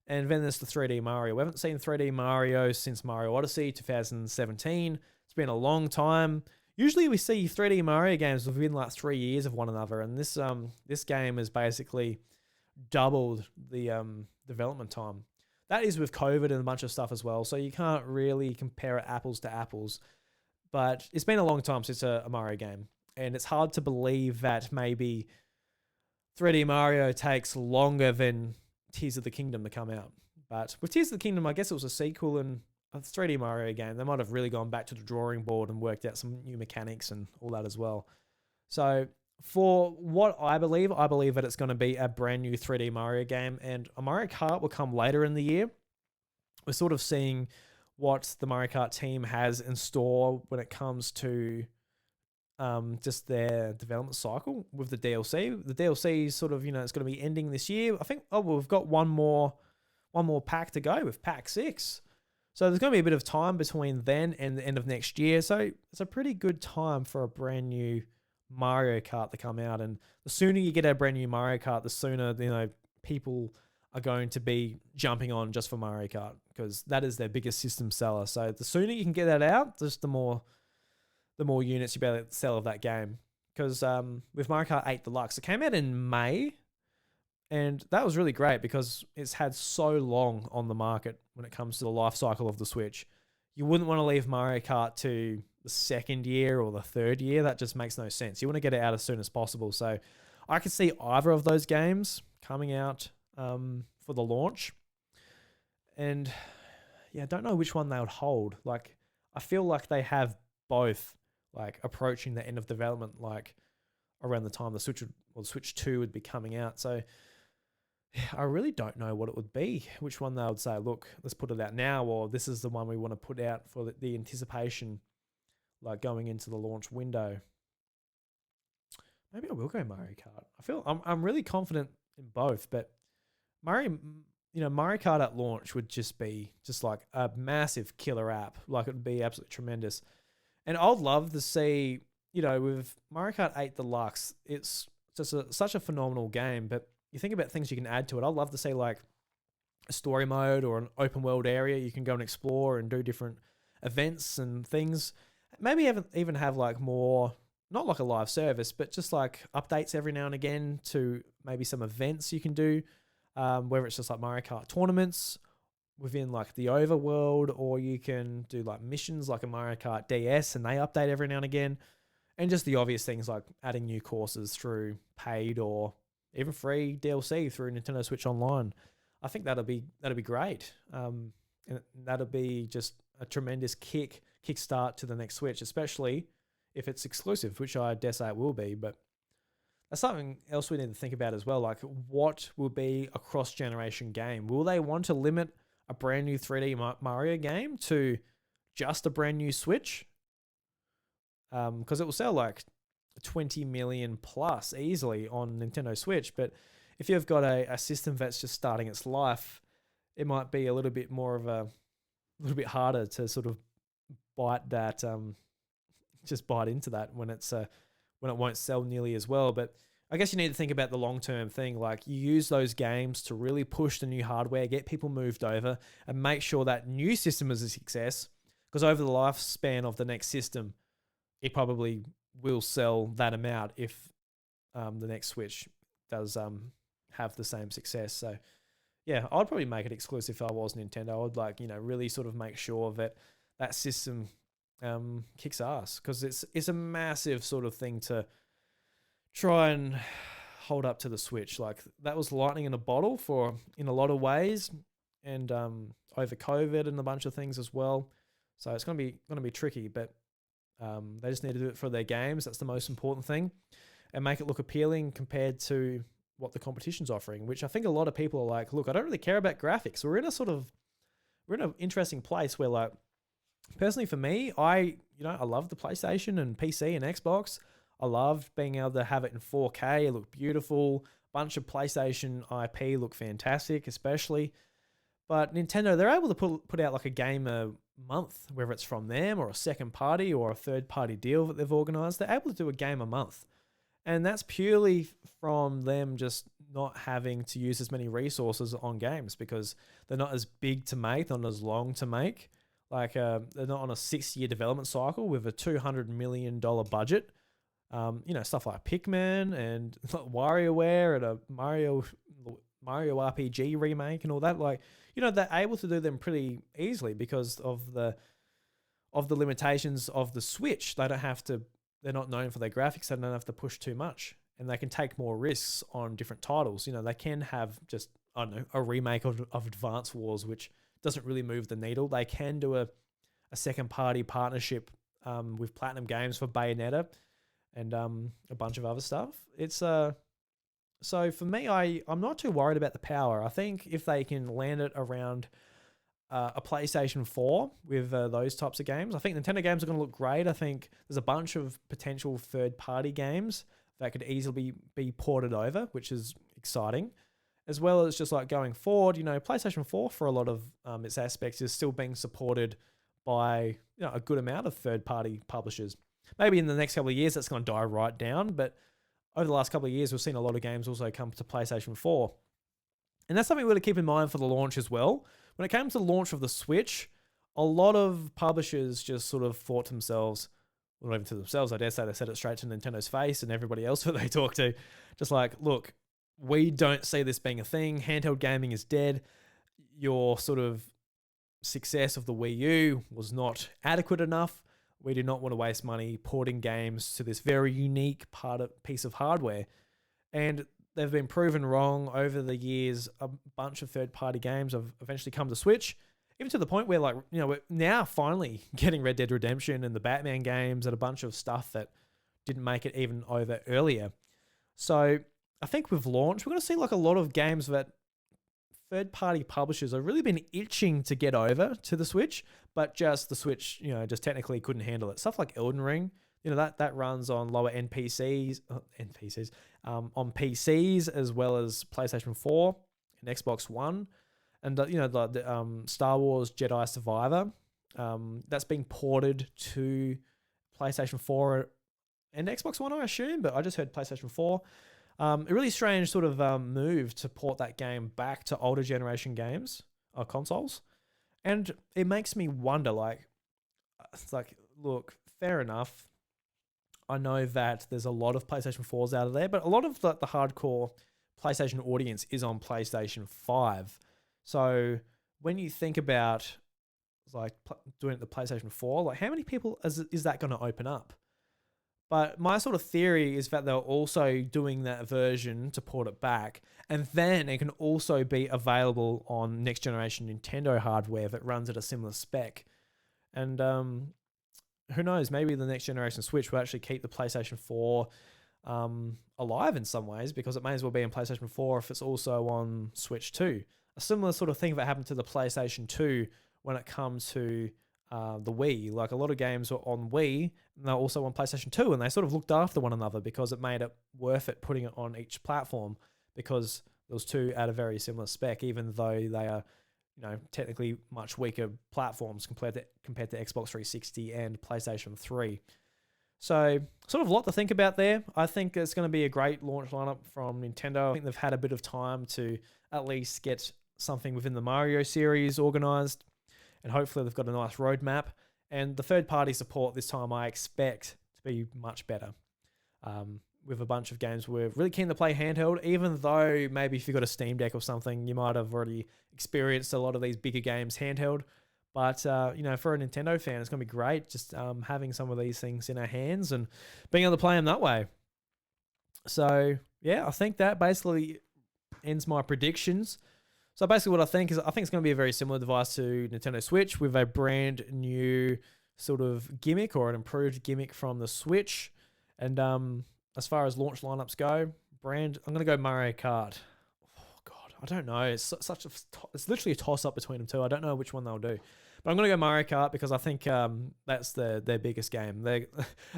And then there's the 3D Mario. We haven't seen 3D Mario since Mario Odyssey 2017. It's been a long time. Usually we see 3D Mario games within like 3 years of one another, and this game has basically doubled the development time. That is with COVID and a bunch of stuff as well, so you can't really compare it apples to apples. But it's been a long time since a Mario game, and it's hard to believe that maybe 3D Mario takes longer than Tears of the Kingdom to come out. But with Tears of the Kingdom, I guess it was a sequel and a 3D Mario game. They might have really gone back to the drawing board and worked out some new mechanics and all that as well. So for what I believe that it's going to be a brand new 3D Mario game, and a Mario Kart will come later in the year. We're sort of seeing what the Mario Kart team has in store when it comes to just their development cycle with the DLC. The DLC is sort of, it's going to be ending this year. I think, we've got one more pack to go with Pack 6. So there's going to be a bit of time between then and the end of next year. So it's a pretty good time for a brand new Mario Kart to come out. And the sooner you get a brand new Mario Kart, the sooner, people are going to be jumping on just for Mario Kart, because that is their biggest system seller. So the sooner you can get that out, just the more units you'll be able to sell of that game. Because with Mario Kart 8 Deluxe, it came out in May, and that was really great because it's had so long on the market when it comes to the life cycle of the Switch. You wouldn't want to leave Mario Kart to the second year or the third year. That just makes no sense. You want to get it out as soon as possible. So I could see either of those games coming out for the launch. And yeah, I don't know which one they would hold. Like, I feel like they have both, like, approaching the end of development, like around the time the Switch 2 would be coming out. So yeah, I really don't know what it would be, which one they would say, look, let's put it out now, or this is the one we want to put out for the anticipation, like going into the launch window. Maybe I will go Mario Kart. I'm really confident in both, but Mario Kart at launch would just be just like a massive killer app. Like, it would be absolutely tremendous. And I'd love to see, with Mario Kart 8 Deluxe, it's just such a phenomenal game, but you think about things you can add to it. I'd love to see like a story mode or an open world area you can go and explore and do different events and things. Maybe even have like more, not like a live service, but just like updates every now and again to maybe some events you can do, whether it's just like Mario Kart tournaments within like the overworld, or you can do like missions like a Mario Kart DS and they update every now and again. And just the obvious things like adding new courses through paid or even free DLC through Nintendo Switch Online. I think that'll be great. And that'll be just a tremendous kickstart to the next Switch, especially if it's exclusive, which I dare say it will be. But that's something else we need to think about as well. Like, what will be a cross-generation game? Will they want to limit a brand new 3D Mario game to just a brand new Switch? Because it will sell like 20 million plus easily on Nintendo Switch. But if you've got a system that's just starting its life, it might be a little bit more of a little bit harder to sort of bite that, just bite into that when when it won't sell nearly as well. But I guess you need to think about the long-term thing. Like, you use those games to really push the new hardware, get people moved over, and make sure that new system is a success. Because over the lifespan of the next system, it probably will sell that amount if the next Switch does have the same success. So yeah, I'd probably make it exclusive if I was Nintendo. I'd like, really sort of make sure that that system kicks ass, because it's a massive sort of thing to try and hold up to the Switch. Like, that was lightning in a bottle for in a lot of ways, and over COVID and a bunch of things as well. So it's gonna be tricky, but they just need to do it for their games. That's the most important thing, and make it look appealing compared to what the competition's offering, which I think a lot of people are like, look, I don't really care about graphics. We're in an interesting place where, like, personally for me, I love the PlayStation and PC and Xbox. I love being able to have it in 4K. It look beautiful. Bunch of PlayStation IP look fantastic, especially. But Nintendo, they're able to put out like a game a month, whether it's from them or a second party or a third party deal that they've organized. They're able to do a game a month. And that's purely from them just not having to use as many resources on games, because they're not as big to make, not as long to make. Like, they're not on a 6-year development cycle with a $200 million budget. Stuff like Pikmin and WarioWare and a Mario RPG remake and all that. Like, they're able to do them pretty easily because of the limitations of the Switch. They're not known for their graphics. They don't have to push too much, and they can take more risks on different titles. They can have just, I don't know, a remake of Advance Wars, which doesn't really move the needle. They can do a second party partnership with Platinum Games for Bayonetta and a bunch of other stuff. It's so for me, I'm not too worried about the power. I think if they can land it around a PlayStation 4 with those types of games, I think Nintendo games are going to look great. I think there's a bunch of potential third-party games that could easily be ported over, which is exciting. As well as just like going forward, PlayStation 4 for a lot of its aspects is still being supported by a good amount of third-party publishers. Maybe in the next couple of years that's going to die right down, but over the last couple of years we've seen a lot of games also come to PlayStation 4. And that's something we to keep in mind for the launch as well. When it came to the launch of the Switch, a lot of publishers just sort of thought to themselves, well, not even to themselves, I dare say they said it straight to Nintendo's face and everybody else that they talk to, just like, look, we don't see this being a thing. Handheld gaming is dead. Your sort of success of the Wii U was not adequate enough. We do not want to waste money porting games to this very unique piece of hardware. And they've been proven wrong over the years. A bunch of third-party games have eventually come to Switch, even to the point where, like, we're now finally getting Red Dead Redemption and the Batman games and a bunch of stuff that didn't make it even over earlier. So I think with launch, we're going to see like a lot of games that third-party publishers have really been itching to get over to the Switch, but just the Switch, just technically couldn't handle it. Stuff like Elden Ring, that runs on lower NPCs, on PCs as well as PlayStation 4 and Xbox One, and the Star Wars Jedi Survivor, that's being ported to PlayStation 4 and Xbox One, I assume, but I just heard PlayStation 4. A really strange sort of move to port that game back to older generation games or consoles. And it makes me wonder, look, fair enough. I know that there's a lot of PlayStation 4s out of there, but a lot of the hardcore PlayStation audience is on PlayStation 5. So when you think about like doing it the PlayStation 4, like how many people is that going to open up? But my sort of theory is that they're also doing that version to port it back, and then it can also be available on next generation Nintendo hardware that runs at a similar spec. And who knows, maybe the next generation Switch will actually keep the PlayStation 4 alive in some ways, because it may as well be in PlayStation 4 if it's also on Switch 2. A similar sort of thing that happened to the PlayStation 2 when it comes to the Wii. Like a lot of games were on Wii and they're also on PlayStation 2, and they sort of looked after one another because it made it worth it putting it on each platform, because those two at a very similar spec, even though they are, you know, technically much weaker platforms compared to Xbox 360 and PlayStation 3. So sort of a lot to think about there. I think it's going to be a great launch lineup from Nintendo. I think they've had a bit of time to at least get something within the Mario series organized, and hopefully they've got a nice roadmap. And the third-party support this time I expect to be much better. With a bunch of games we're really keen to play handheld, even though maybe if you've got a Steam Deck or something, you might have already experienced a lot of these bigger games handheld. But, you know, for a Nintendo fan, it's going to be great just having some of these things in our hands and being able to play them that way. So, yeah, I think that basically ends my predictions. So basically what I think it's going to be a very similar device to Nintendo Switch with a brand new sort of gimmick, or an improved gimmick from the Switch. And as far as launch lineups go, I'm going to go Mario Kart. Oh God, I don't know. It's literally a toss up between them two. I don't know which one they'll do, but I'm going to go Mario Kart because I think that's their biggest game. They're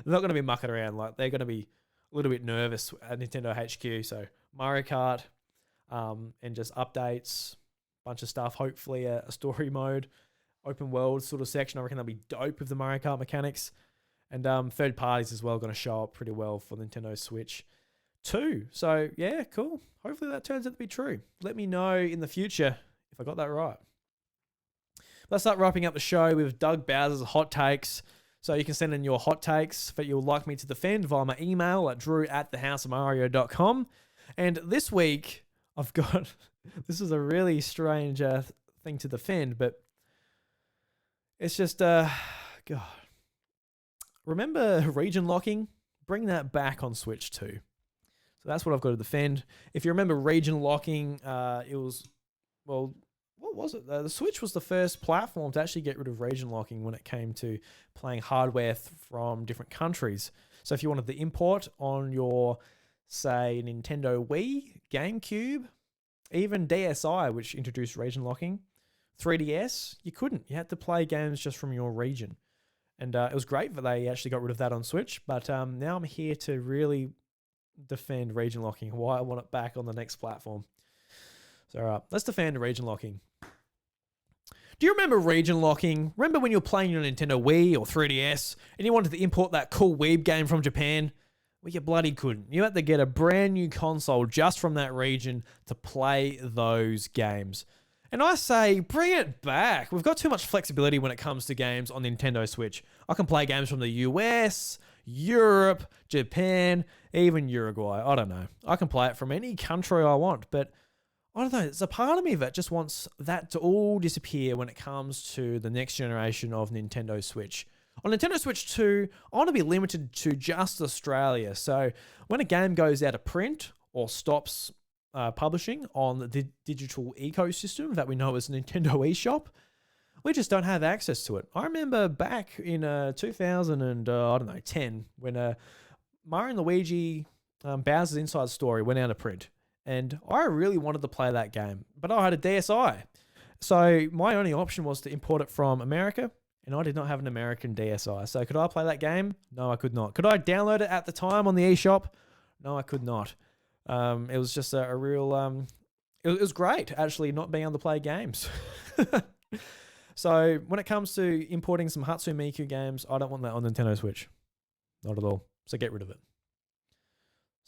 not going to be mucking around. Like, they're going to be a little bit nervous at Nintendo HQ. So Mario Kart. And just updates, bunch of stuff, hopefully a story mode, open world sort of section. I reckon that'll be dope with the Mario Kart mechanics. And third parties as well going to show up pretty well for Nintendo Switch 2. So yeah, cool. Hopefully that turns out to be true. Let me know in the future if I got that right. Let's start wrapping up the show with Doug Bowser's hot takes. So you can send in your hot takes that you'll like me to defend via my email at drew@thehouseofmario.com. And this week, I've got, this is a really strange thing to defend, but it's just, God. Remember region locking? Bring that back on Switch 2. So that's what I've got to defend. If you remember region locking, it was, well, what was it? The Switch was the first platform to actually get rid of region locking when it came to playing hardware from different countries. So if you wanted to import on your, say, Nintendo Wii, GameCube, even DSi, which introduced region locking, 3DS, you couldn't. You had to play games just from your region. And it was great that they actually got rid of that on Switch. But now I'm here to really defend region locking, why I want it back on the next platform. So, all right, let's defend region locking. Do you remember region locking? Remember when you were playing your Nintendo Wii or 3DS and you wanted to import that cool Weeb game from Japan? Well, you bloody couldn't. You had to get a brand new console just from that region to play those games. And I say, bring it back. We've got too much flexibility when it comes to games on Nintendo Switch. I can play games from the US, Europe, Japan, even Uruguay. I don't know. I can play it from any country I want, but I don't know. There's a part of me that just wants that to all disappear when it comes to the next generation of Nintendo Switch. On Nintendo Switch 2, I want to be limited to just Australia. So when a game goes out of print or stops publishing on the digital ecosystem that we know as Nintendo eShop, we just don't have access to it. I remember back in 2010 when Mario and Luigi Bowser's Inside Story went out of print. And I really wanted to play that game, but I had a DSi. So my only option was to import it from America, and I did not have an American DSi. So could I play that game? No, I could not. Could I download it at the time on the eShop? No, I could not. It was just a real... It was great, actually, not being able to play games. So when it comes to importing some Hatsune Miku games, I don't want that on Nintendo Switch. Not at all. So get rid of it.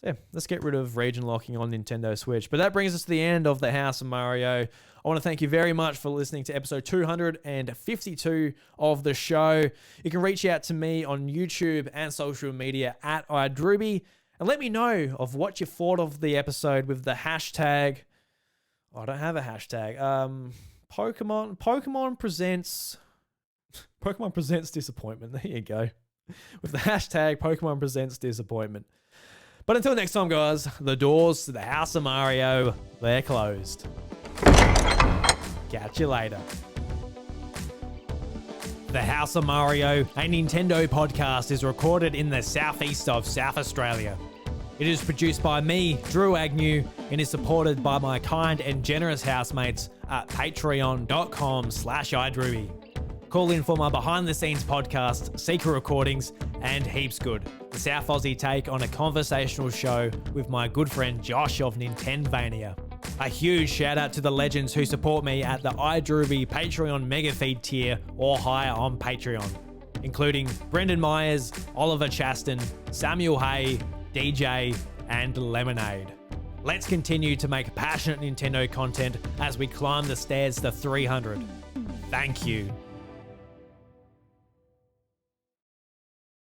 So yeah, let's get rid of region locking on Nintendo Switch. But that brings us to the end of the House of Mario. I want to thank you very much for listening to episode 252 of the show. You can reach out to me on YouTube and social media at iDruby and let me know of what you thought of the episode with the hashtag. Oh, I don't have a hashtag. Pokemon presents disappointment. There you go. With the hashtag Pokemon presents disappointment. But until next time, guys, the doors to the House of Mario, they're closed. Catch you later. The House of Mario, a Nintendo podcast, is recorded in the southeast of South Australia. It is produced by me, Drew Agnew, and is supported by my kind and generous housemates at patreon.com/iDruby. Call in for my behind-the-scenes podcast, Secret Recordings, and Heaps Good, the South Aussie take on a conversational show with my good friend Josh of Nintendvania. A huge shout out to the legends who support me at the iDruby Patreon Mega Feed tier or higher on Patreon, including Brendan Myers, Oliver Chaston, Samuel Hay, DJ, and Lemonade. Let's continue to make passionate Nintendo content as we climb the stairs to 300. Thank you.